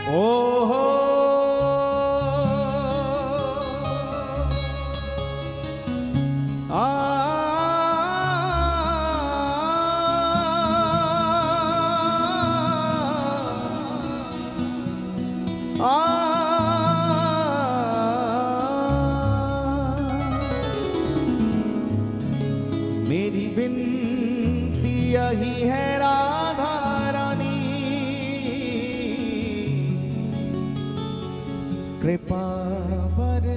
ओ हो मेरी विनती यही है राधा रानी, कृपा पर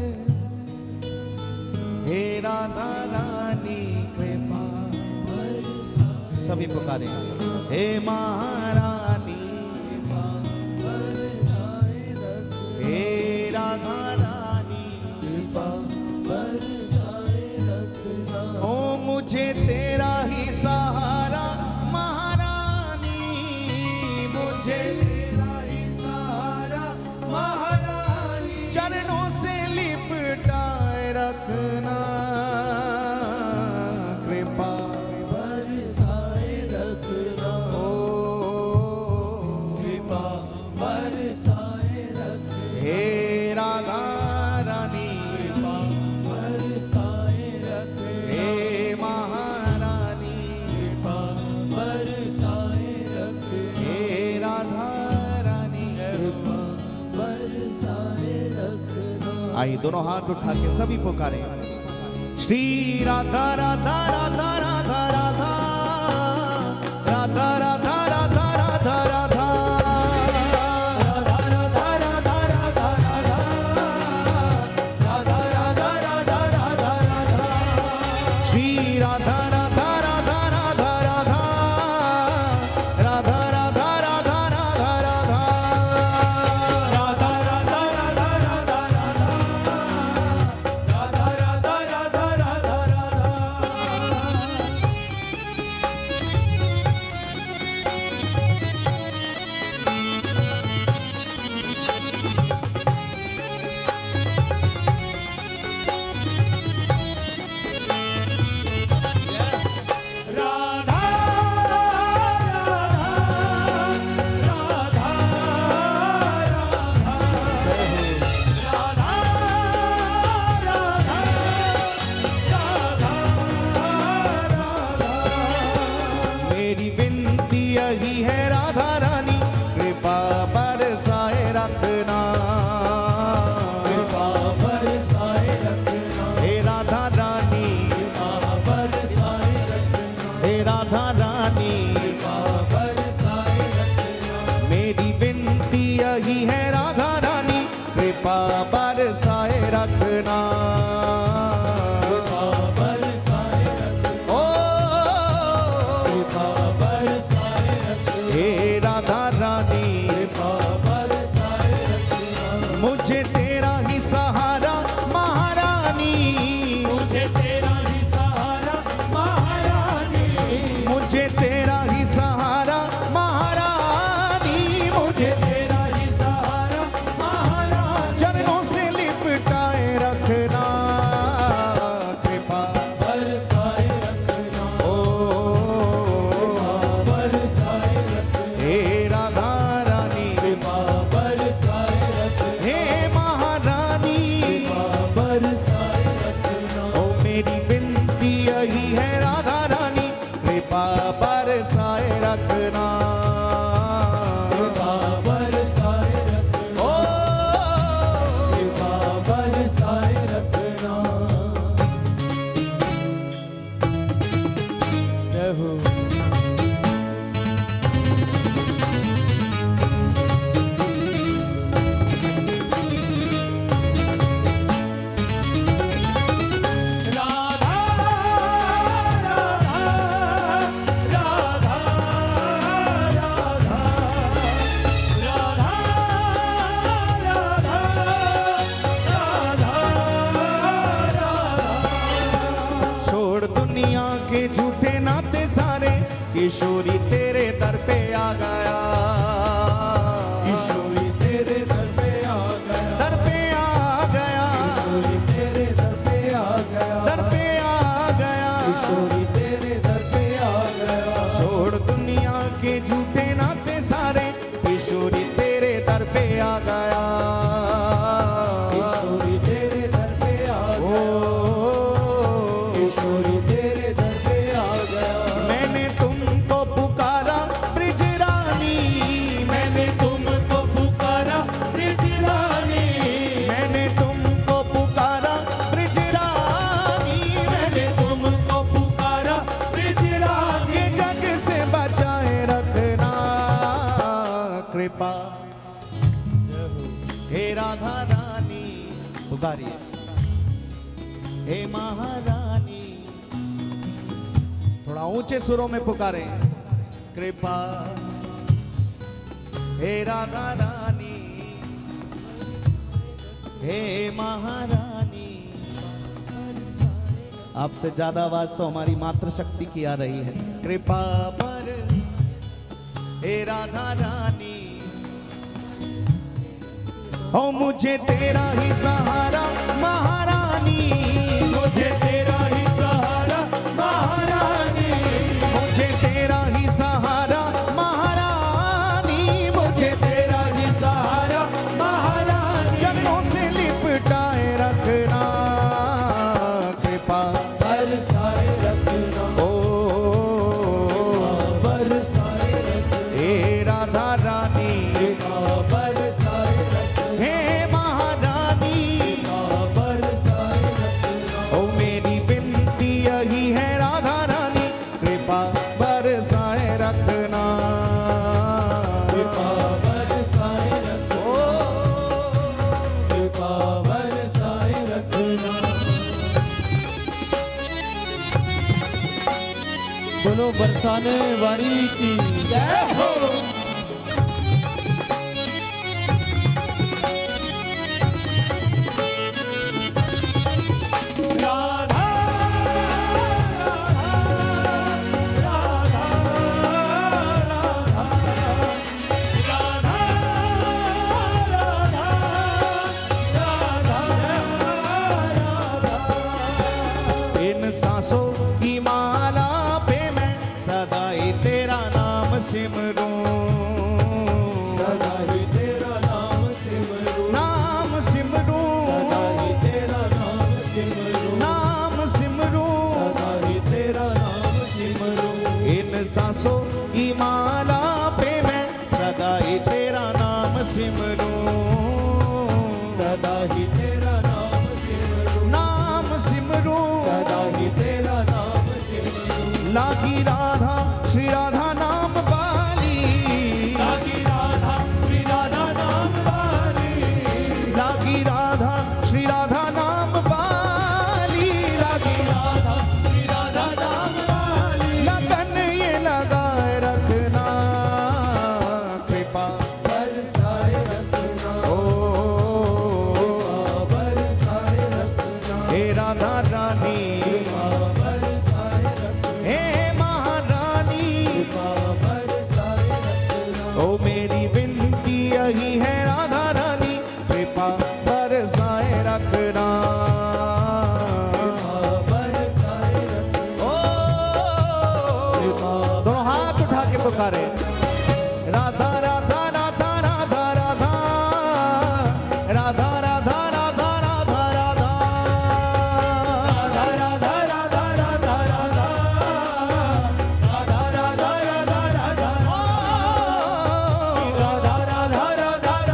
हे राधा रानी कृपा पर। सभी पुकारे हे महारानी, हे राधा रानी कृपा पर। ओ मुझे तेरा ही सहारा महारानी, मुझे तेरा ही सहारा महारानी, चरणों से लिपटाए रखना, कृपा बरसाए रखना। ओ कृपा बरसाए रखना, हे राधा रानी कृपा बरसाए रखना, हे महारानी कृपा बरसाए रखना, हे राधा रानी कृपा बरसाए रखना। आइए दोनों हाथ उठा के सभी पुकारे श्री राधा राधा राधा राधा राधा राधा राधा राधा राधा राधा यही है राधा रानी कृपा बरसाए रखना, कृपा बरसाए रखना, हे राधा रानी कृपा बरसाए रखना, हे राधा रानी कृपा बरसाए रखना। मेरी विनती यही है राधा रानी कृपा बरसाए रखना, मुझे तेरा ही सहारा महारानी, मुझे तेरा ही सहारा महारानी, मुझे तेरा ही सहारा महारानी, मुझे तेरा ही सहारा महारानी, चरणों से लिपटाए रखना, कृपा बरसाए रखना, ओ बरसाए रखना, हे राधा रानी कृपा बरसाए रखना, हे महारानी बरसाए रखना। ओ मेरी विनती यही है राधा रानी कृपा बरसाए रखना, कृपा बरसाए रखना, ओ कृपा बरसाए रखना। जय हो के झूठे नाते सारे, किशोरी तेरे दर पे आ गया, किशोरी तेरे दर पे आ गया, दर पे आ गया, किशोरी तेरे दर पे आ गया, दर पे आ गया, किशोरी तेरे दर पे आ गया। छोड़ दुनिया के झूठे नाते सारे, किशोरी तेरे दर दर पे आ गया, किशोरी तेरे दर पे आ गया, किशोरी तेरे दर पे आ गया। मैंने तुमको पुकारा ब्रिज रानी, मैंने तुमको पुकारा ब्रिज रानी, मैंने तुमको पुकारा ब्रिज रानी, मैंने तुमको पुकारा ब्रिज रानी। ये जग से बचाए रखना कृपा, हे राधा रानी पुकारिए, हे महारानी, थोड़ा ऊंचे सुरों में पुकारे, कृपा हे राधा रानी, हे महारानी। आपसे ज्यादा आवाज तो हमारी मातृशक्ति की आ रही है। कृपा पर हे राधा रानी, ओ मुझे तेरा ही सहारा महारानी, मुझे तेरा ही सहारा महारानी, मुझे तेरा ही सहारा महारानी, मुझे तेरा ही सहारा महारानी। चरणों से लिपटाए रखना कृपा, बरसाए रखना, ओ बरसाए रखना, हे राधा रानी, बरसाए रखना, हे महारानी, बरसाए रखना। ओ मेरी विनती यही है राधा रानी, कृपा बरसाए रखना, कृपा बरसाए रखना, ओ कृपा बरसाए रखना। बोलो बरसाने वाली की जय हो। राधा राधा राधा राधा राधा। इन सांसों की माला पे मैं सदा ही तेरा नाम सिमरूं, सदा ही तेरा नाम सिमरूं, नाम सिमरूं, सदा ही तेरा नाम सिमरूं, नाम सिमरूं, सदा ही तेरा नाम सिमरूं। इन सांसों की माला पे मैं सदा ही तेरा नाम सिमरूं, सदा ही तेरा नाम सिमरूं, नाम सिमरूं। सदा ही तेरा नाम सिमरूं। लागी राधा श्री राधा नाम वाली, लागी राधा श्री राधा नाम वाली, लागी राधा श्री राधा नाम वाली, लागी राधा श्री राधा नाम वाली। लगन ये लगाए रखना कृपा, बरसाए रखना, ओ बरसाए रखना, हे राधा रानी, बरसाए रखना, हे महारानी, बरसाए रखना। ओ मेरी विनती यही है राधा रानी, कृपा बरसाए रखना, बरसाए रखना, ओ दोनों हाथ उठा के पुकारे, राधा राधा राधा राधा राधा, राधा राधा राधा राधा राधा, राधा राधा राधा राधा राधा, राधा राधा राधा राधा, ओ राधा राधा राधा राधा,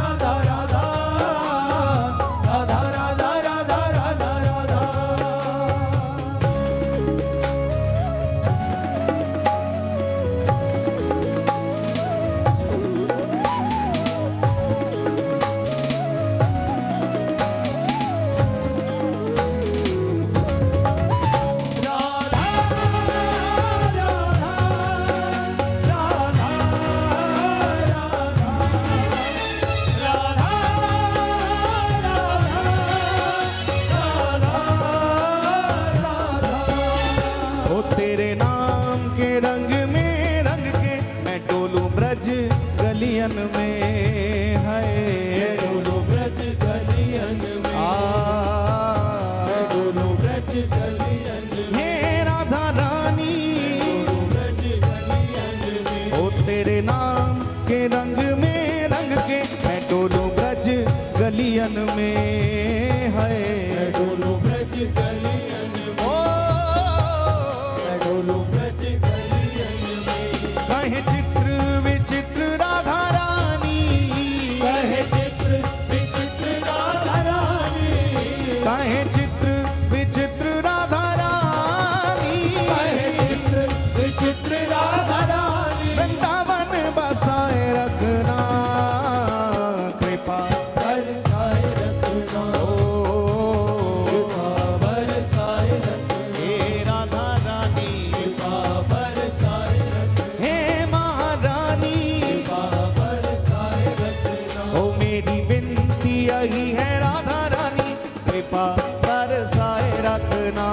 गलियन में है, मैं डोलूं ब्रज गलियन में, ओ मैं डोलूं ब्रज गलियन में। कहे चित्र विचित्र राधा रानी, कहे चित्र विचित्र राधा रानी, कहे चित्र विचित्र राधा रानी, कहे चित्र विचित्र राधा रानी। वृंदावन बसाए रखना कृपा बरसाए रखना, कृपा बरसाए रखना, हे राधा रानी, कृपा बरसाए रखना, हे महारानी। कृपा बरसाए रखना। ओ मेरी विनती यही है राधा रानी, कृपा बरसाए रखना।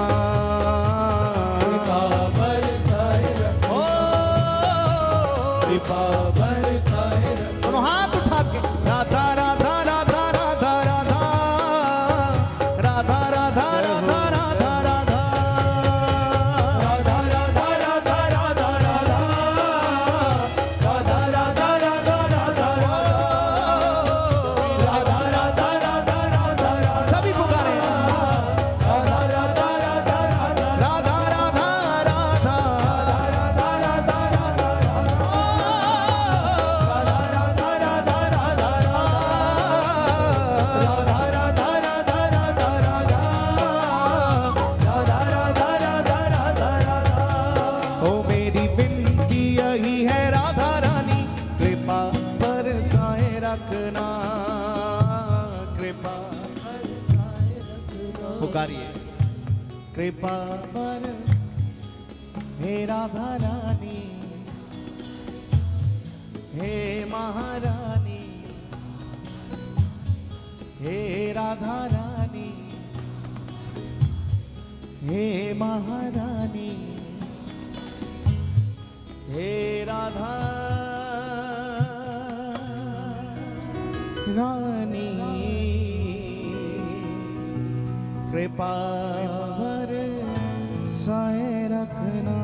कृपा बरसाए रखना, ओ कृपा बरसाए रखना। दोनों हाथ उठा के राधा राधा राधा राधा राधा राधा राधा राधा राधा राधा राधा राधा राधा राधा राधा, राधा राधा राधा राधा राधा, राधा राधा राधा राधा। सभी पुकारे राधा राधा राधा राधा, राधा राधा राधा राधा राधा राधा राधा, राधा राधा राधा राधा। ओ मेरी विनती यही है राधा रानी, कृपा बरसाए रखना, कृपा पुकारिए कृपा पर हे राधा रानी, हे महारानी, हे राधा रानी, हे महारानी, हे राधा रानी, कृपा बरसाए रखना,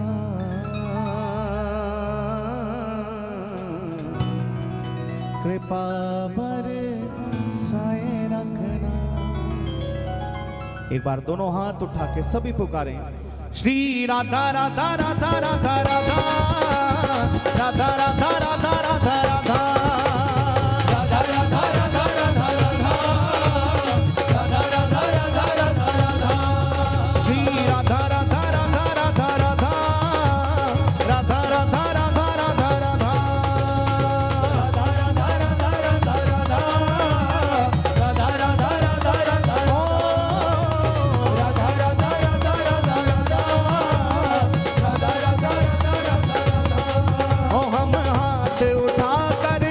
कृपा बरसाए रखना। एक बार दोनों हाथ उठा के सभी पुकारें श्री राधा राधा राधा राधा राधा राधा राधा राधा राधा राधा श्री राधा राधा राधा राधा राधा राधा राधा राधा राधा राधा ओ हम हाथ उठा कर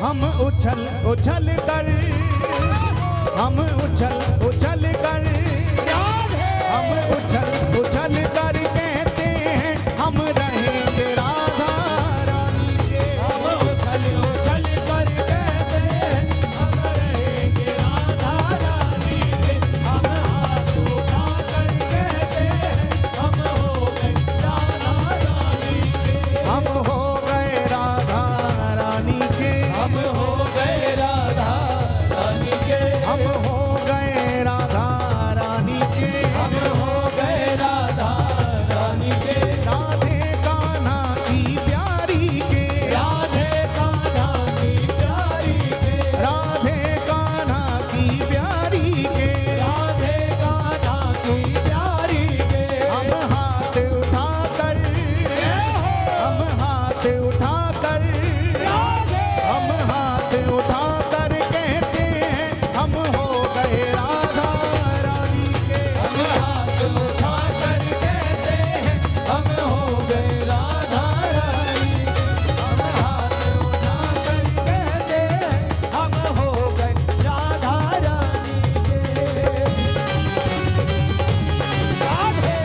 हम उछल उछल कर, हम उछल उछल कर, हम उछल उछल कर कहते हैं हम रहेंगे राधा रानी के। हम उछल उछल कर कहते हैं हम रहेंगे राधा रानी के। हम हाथ उठा कर कहते हैं हम हो गए राधा रानी के। हम हो गए राधा रानी के, हम हो गए राधा रानी के। हम हो गए राधा रानी के, हम हो गए राधा रानी के। राधे कान्हा की प्यारी के, राधे कान्हा की प्यारी के। राधे कान्हा की प्यारी के, राधे कान्हा की प्यारी के। हम हाथ उठा कर, हम हाथ उठा कर, हम हाथ उठा कर कहते हैं हम हो गए राधा रानी के। हम हाथ उठा कर कहते हैं हम हो गए राधा रानी के। हम हाथ उठा कर कहते हैं हम हो गए राधा रानी के। राधे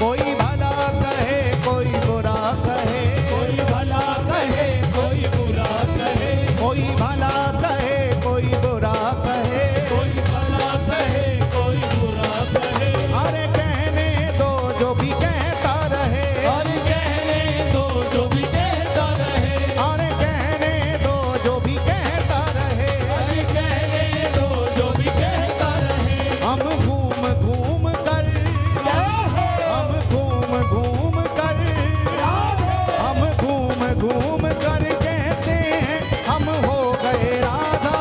कोई भला कहे कोई बुरा कहे, कोई भला कहे कोई बुरा कहे। कोई भला कहे कोई बुरा कहे, कोई भला कहे कोई बुरा कहे। अरे कहने दो जो भी कहता रहे, और कहने दो जो भी कहता रहे। अरे कहने दो जो भी कहता रहे। अरे कहने दो जो भी कहता रहे। हम घूम घूम कर, हम घूम घूम कर, हम घूम घूम कर कहते हैं हम हो गए राधा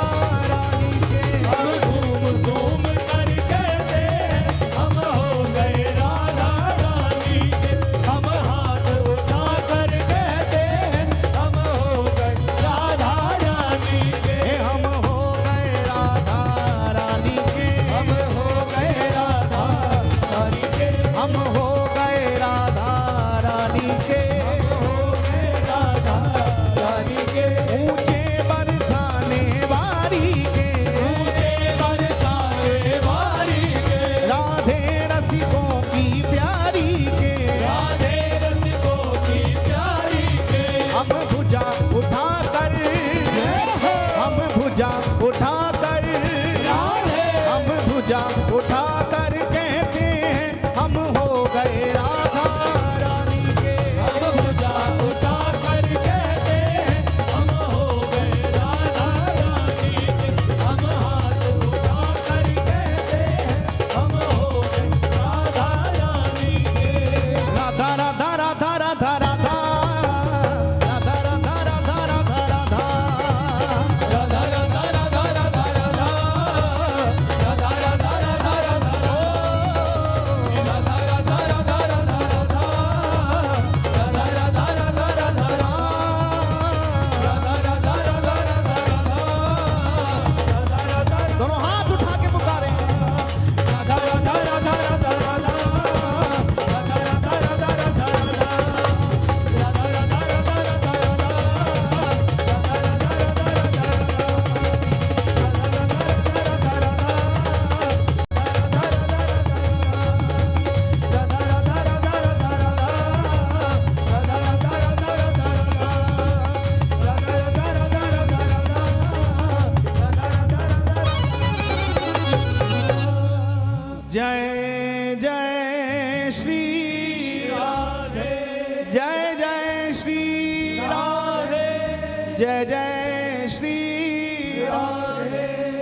रानी के। हम घूम घूम कर कहते हैं हम हो गए राधा रानी के। हम हाथ उठा कर कहते हैं हम हो गए राधा रानी के। हम हो गए राधा रानी के, हम हो गए राधा रानी के। हम हो गए राधा रानी के। हो गए राधा रानी के। ऊंचे बरसाने वारी के, ऊंचे बरसाने वारी के। राधे रसिकों की प्यारी के। राधे रसिकों की प्यारी के। हम भुजा उठा कर, हम भुजा उठा कर, हम भुजा उठा कर कहते हैं हम हो गए राधा रानी के। हम भुजा उठा कर कहते हैं हम हो गए राधा रानी के। हम हाथ उठा कर कहते हैं हम हो गए राधा रानी के। राधा राधा राधा राधा राधा, राधा राधा राधा राधा राधा, राधा राधा राधा राधा राधा। राधा राधा राधा राधा राधा। राधा राधा राधा राधा राधा। राधा राधा राधा राधा राधा। राधा राधा राधा राधा राधा। राधा राधा दोनों हाथ उठा के पुकारे। राधा राधा राधा राधा राधा। राधा राधा राधा राधा राधा। राधा राधा राधा राधा जय जय